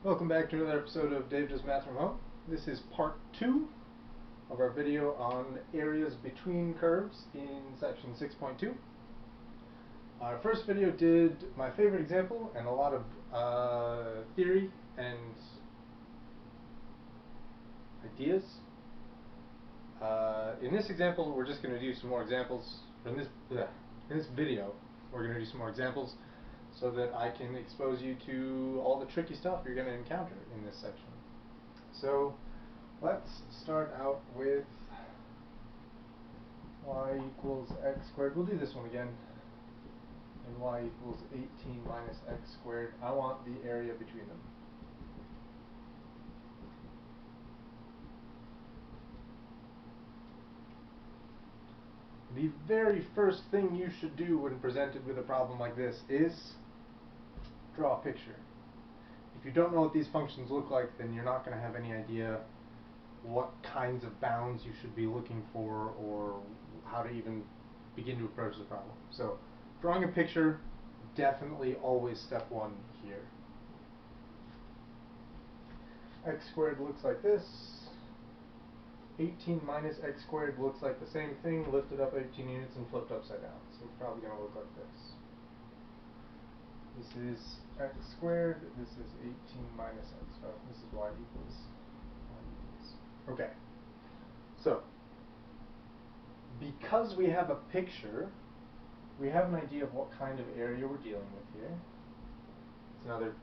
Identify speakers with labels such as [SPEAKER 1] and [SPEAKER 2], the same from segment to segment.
[SPEAKER 1] Welcome back to another episode of Dave Does Math from Home. This is part 2 of our video on areas between curves in section 6.2. Our first video did my favorite example and a lot of theory and ideas. In this example, we're just going to do some more examples. In this video, we're going to do some more examples so that I can expose you to all the tricky stuff you're going to encounter in this section. So let's start out with y equals x squared. We'll do this one again. And y equals 18 minus x squared. I want the area between them. The very first thing you should do when presented with a problem like this is draw a picture. If you don't know what these functions look like, then you're not going to have any idea what kinds of bounds you should be looking for or how to even begin to approach the problem. So drawing a picture, definitely always step one here. X squared looks like this. 18 minus x squared looks like the same thing, lifted up 18 units and flipped upside down. So it's probably going to look like this. This is x squared, this is 18 minus x. So this is y equals. Okay. So, because we have a picture, we have an idea of what kind of area we're dealing with here. It's another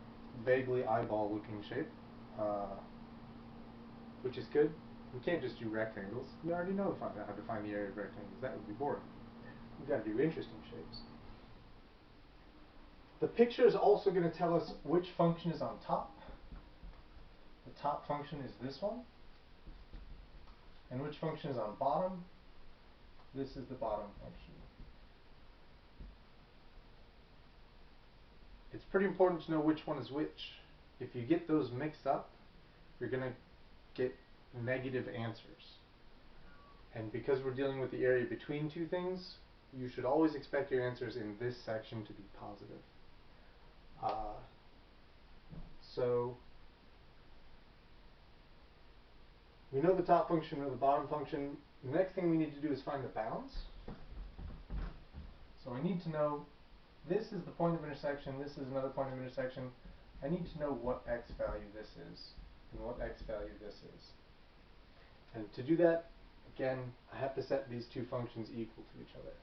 [SPEAKER 1] vaguely eyeball-looking shape, which is good. We can't just do rectangles. We already know how to find the area of rectangles. That would be boring. We've got to do interesting shapes. The picture is also going to tell us which function is on top. The top function is this one. And which function is on bottom? This is the bottom function. It's pretty important to know which one is which. If you get those mixed up, you're going to get negative answers. And because we're dealing with the area between two things, you should always expect your answers in this section to be positive. So we know the top function or the bottom function. The next thing we need to do is find the bounds. So I need to know this is the point of intersection, this is another point of intersection. I need to know what x value this is and what x value this is. And to do that, again, I have to set these two functions equal to each other.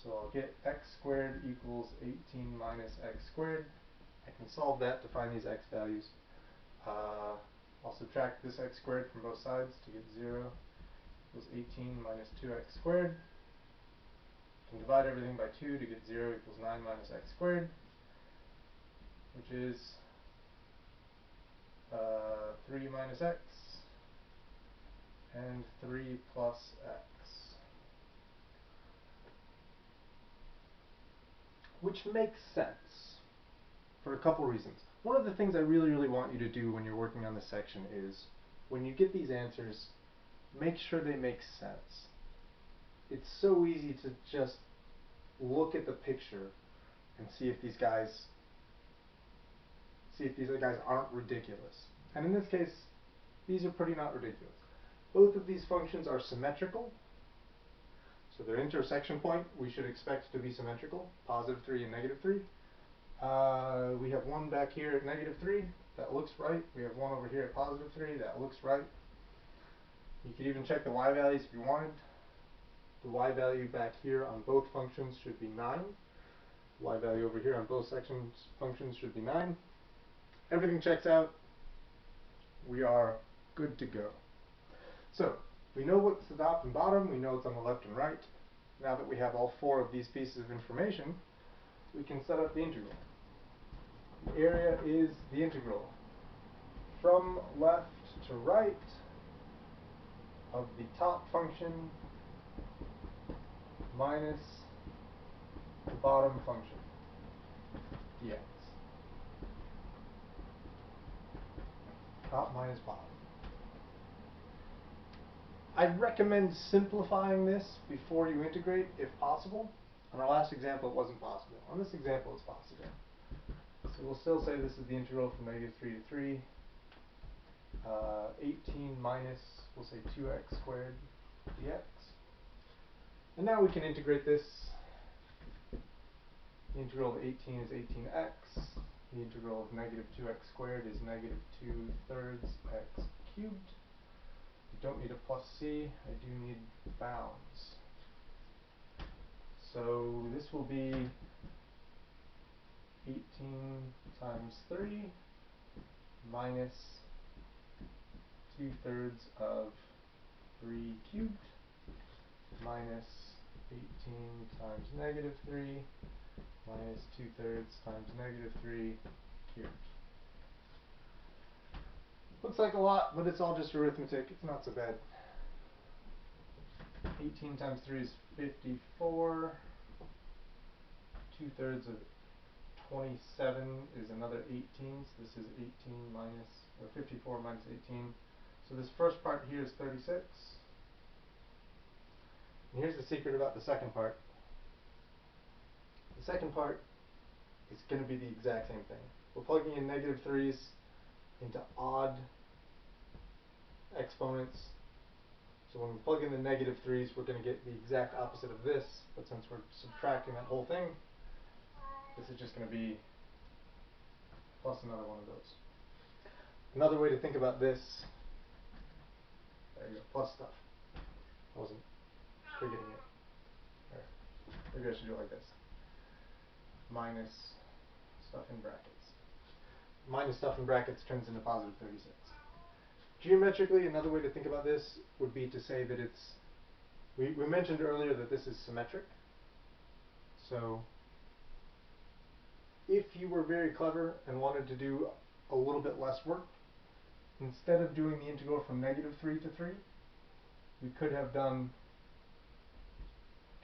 [SPEAKER 1] So I'll get x squared equals 18 minus x squared. I can solve that to find these x values. I'll subtract this x squared from both sides to get 0 equals 18 minus 2x squared. I can divide everything by 2 to get 0 equals 9 minus x squared, which is 3 minus x and 3 plus x. Which makes sense for a couple reasons. One of the things I really want you to do when you're working on this section is, when you get these answers, make sure they make sense. It's so easy to just look at the picture and see if these guys aren't ridiculous. And in this case, these are pretty not ridiculous. Both of these functions are symmetrical. So their intersection point we should expect to be symmetrical, positive 3 and negative 3. We have one back here at negative 3, that looks right. We have one over here at positive 3, that looks right. You could even check the y values if you wanted. The y value back here on both functions should be 9. Y value over here on both functions should be 9. Everything checks out. We are good to go. So, we know what's the top and bottom, we know it's on the left and right. Now that we have all four of these pieces of information, we can set up the integral. The area is the integral from left to right of the top function minus the bottom function, dx. Top minus bottom. I'd recommend simplifying this before you integrate, if possible. On our last example, it wasn't possible. On this example, it's possible. So we'll still say this is the integral from -3 to 3. 18 minus, we'll say 2x squared dx. And now we can integrate this. The integral of 18 is 18x. The integral of -2x squared is -2/3 x cubed. I don't need a plus c, I do need bounds. So this will be 18 times 3 minus 2/3 of 3 cubed minus 18 times -3 minus 2/3 times -3 cubed. Looks like a lot, but it's all just arithmetic. It's not so bad. 18 times 3 is 54. 2/3 of 27 is another 18, so this is 18 minus, or 54 minus 18. So this first part here is 36. And here's the secret about the second part. The second part is going to be the exact same thing. We're plugging in -3's into odd exponents. So when we plug in the -3's, we're going to get the exact opposite of this, but since we're subtracting that whole thing, this is just going to be plus another one of those. Another way to think about this, there you go, plus stuff. I wasn't forgetting it. There. Maybe I should do it like this. Minus stuff in brackets. Minus stuff in brackets turns into positive 36. Geometrically, another way to think about this would be to say that it's, we mentioned earlier that this is symmetric. So if you were very clever and wanted to do a little bit less work, instead of doing the integral from -3 to 3, we could have done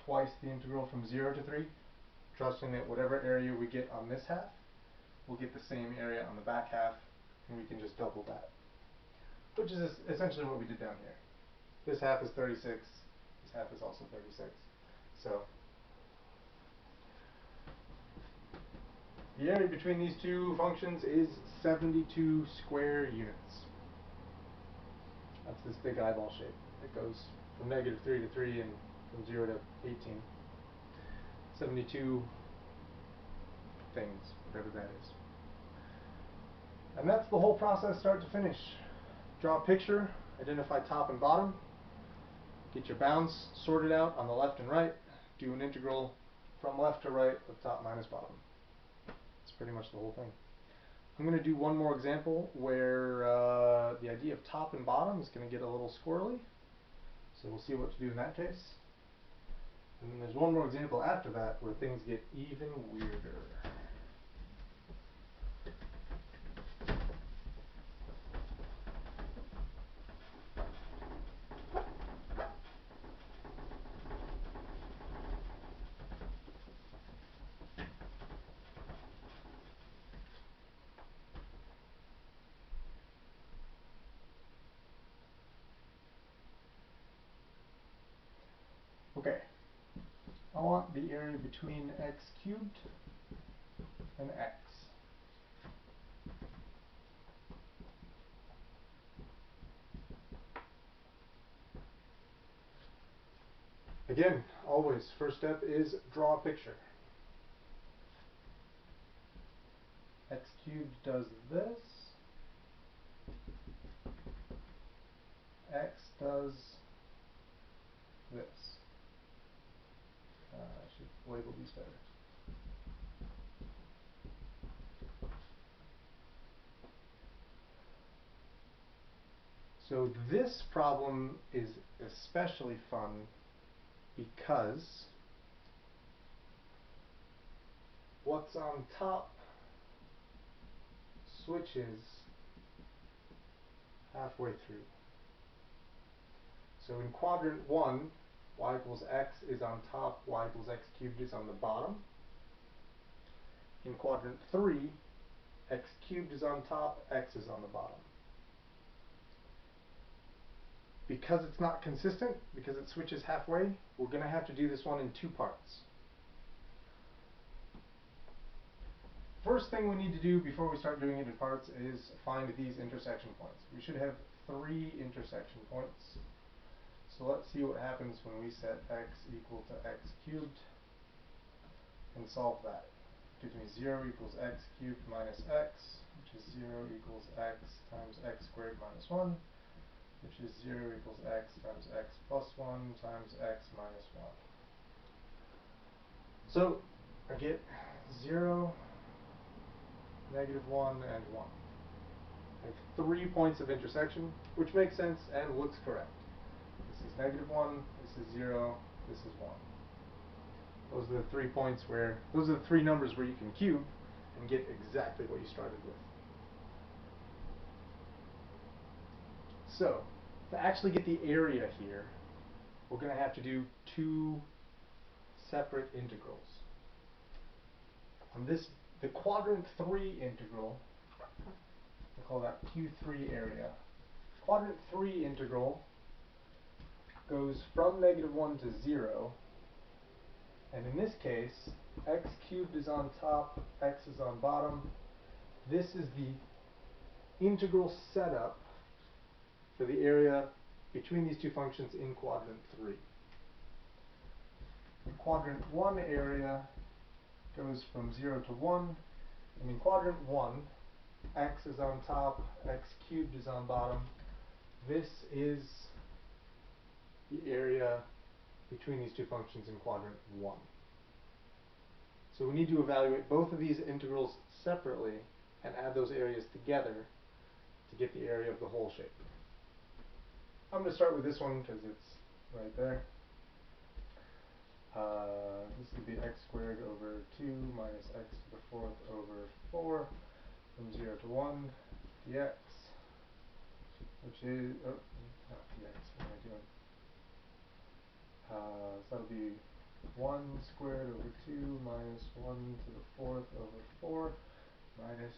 [SPEAKER 1] twice the integral from 0 to 3, trusting that whatever area we get on this half, we'll get the same area on the back half, and we can just double that. Which is essentially what we did down here. This half is 36, this half is also 36. So the area between these two functions is 72 square units. That's this big eyeball shape that goes from -3 to 3 and from 0 to 18. 72 things, whatever that is. And that's the whole process start to finish. Draw a picture, identify top and bottom, get your bounds sorted out on the left and right, do an integral from left to right of top minus bottom. That's pretty much the whole thing. I'm going to do one more example where the idea of top and bottom is going to get a little squirrely. So we'll see what to do in that case. And then there's one more example after that where things get even weirder. Okay, I want the area between x cubed and x. Again, always, first step is draw a picture. X cubed does this. X does this. I should label these better. So this problem is especially fun because what's on top switches halfway through. So in quadrant 1, y equals x is on top, y equals x cubed is on the bottom. In quadrant 3, x cubed is on top, x is on the bottom. Because it's not consistent, because it switches halfway, we're going to have to do this one in two parts. first thing we need to do before we start doing it in parts is find these intersection points. We should have 3 intersection points. So let's see what happens when we set x equal to x cubed and solve that. It gives me 0 equals x cubed minus x, which is 0 equals x times x squared minus 1, which is 0 equals x times x plus 1 times x minus 1. So I get 0, negative 1, and 1. I have 3 points of intersection, which makes sense and looks correct. This is negative 1, this is 0, this is 1. Those are the 3 points where, those are the 3 numbers where you can cube and get exactly what you started with. So, to actually get the area here, we're going to have to do 2 separate integrals. On this, the quadrant 3 integral, we call that Q3 area. Quadrant 3 integral goes from negative 1 to 0, and in this case, x cubed is on top, x is on bottom. This is the integral setup for the area between these 2 functions in quadrant 3. The quadrant 1 area goes from 0 to 1, and in quadrant 1, x is on top, x cubed is on bottom. This is the area between these 2 functions in quadrant 1. So we need to evaluate both of these integrals separately and add those areas together to get the area of the whole shape. I'm going to start with this one because it's right there. This would be x squared over 2 minus x to the 4th over 4 from 0 to 1 dx, which is, oh, not dx, what am I doing? So that'll be 1 squared over 2 minus 1 to the 4th over 4 minus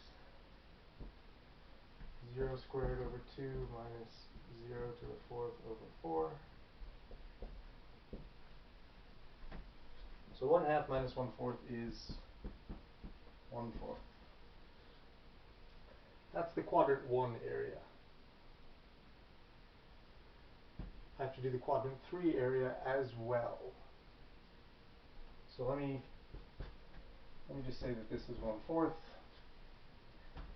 [SPEAKER 1] 0 squared over 2 minus 0 to the 4th over 4. So 1/2 minus 1/4 is 1/4. That's the quadrant 1 area. I have to do the quadrant 3 area as well. So let me just say that this is 1/4.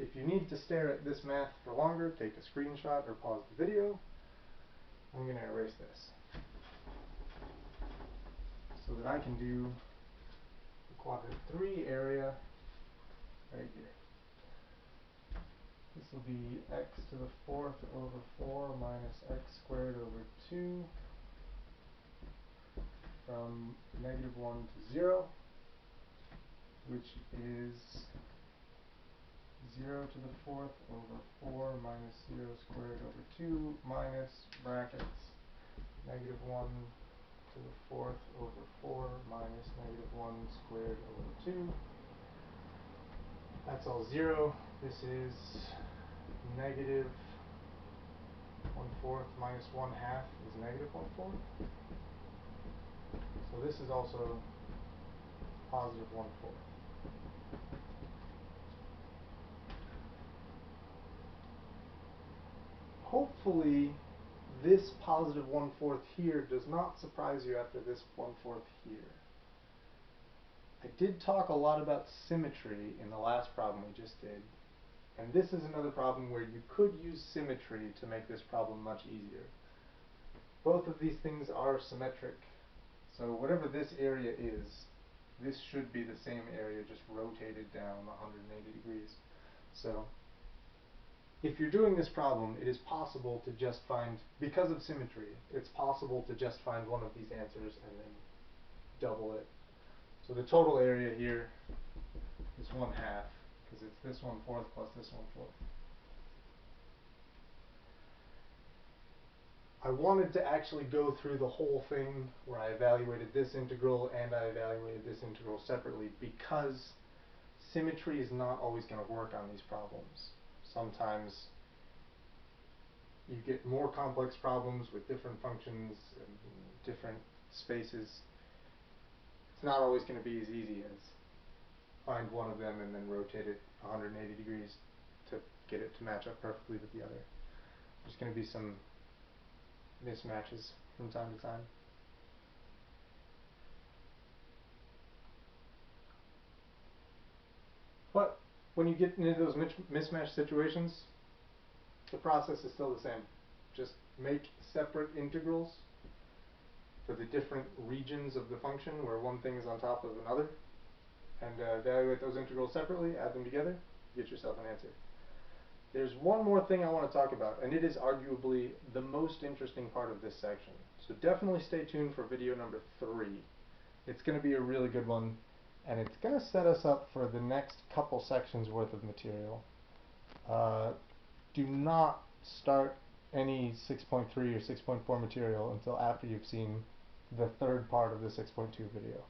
[SPEAKER 1] If you need to stare at this math for longer, take a screenshot or pause the video. I'm going to erase this so that I can do the quadrant 3 area right here. This will be x to the 4th over 4 minus x squared over 2 from negative 1 to 0, which is 0 to the 4th over 4 minus 0 squared over 2 minus brackets negative 1 to the 4th over 4 minus negative 1 squared over 2. That's all 0. This is negative 1/4 minus 1/2 is negative 1/4. So this is also positive 1/4. Hopefully this positive 1/4 here does not surprise you after this 1/4 here. I did talk a lot about symmetry in the last problem we just did, and this is another problem where you could use symmetry to make this problem much easier. Both of these things are symmetric, so whatever this area is, this should be the same area just rotated down 180 degrees. So if you're doing this problem, it is possible to just find, because of symmetry, it's possible to just find one of these answers and then double it. So the total area here is 1/2, because it's this 1/4 plus this 1/4. I wanted to actually go through the whole thing where I evaluated this integral and I evaluated this integral separately, because symmetry is not always going to work on these problems. Sometimes you get more complex problems with different functions and different spaces. It's not always going to be as easy as find one of them and then rotate it 180 degrees to get it to match up perfectly with the other. There's going to be some mismatches from time to time. But when you get into those mismatch situations, the process is still the same. Just make separate integrals for the different regions of the function where one thing is on top of another, and evaluate those integrals separately, add them together, get yourself an answer. There's one more thing I want to talk about, and it is arguably the most interesting part of this section. So definitely stay tuned for video number 3. It's going to be a really good one, and it's going to set us up for the next couple sections worth of material. Do not start any 6.3 or 6.4 material until after you've seen the third part of the 6.2 video.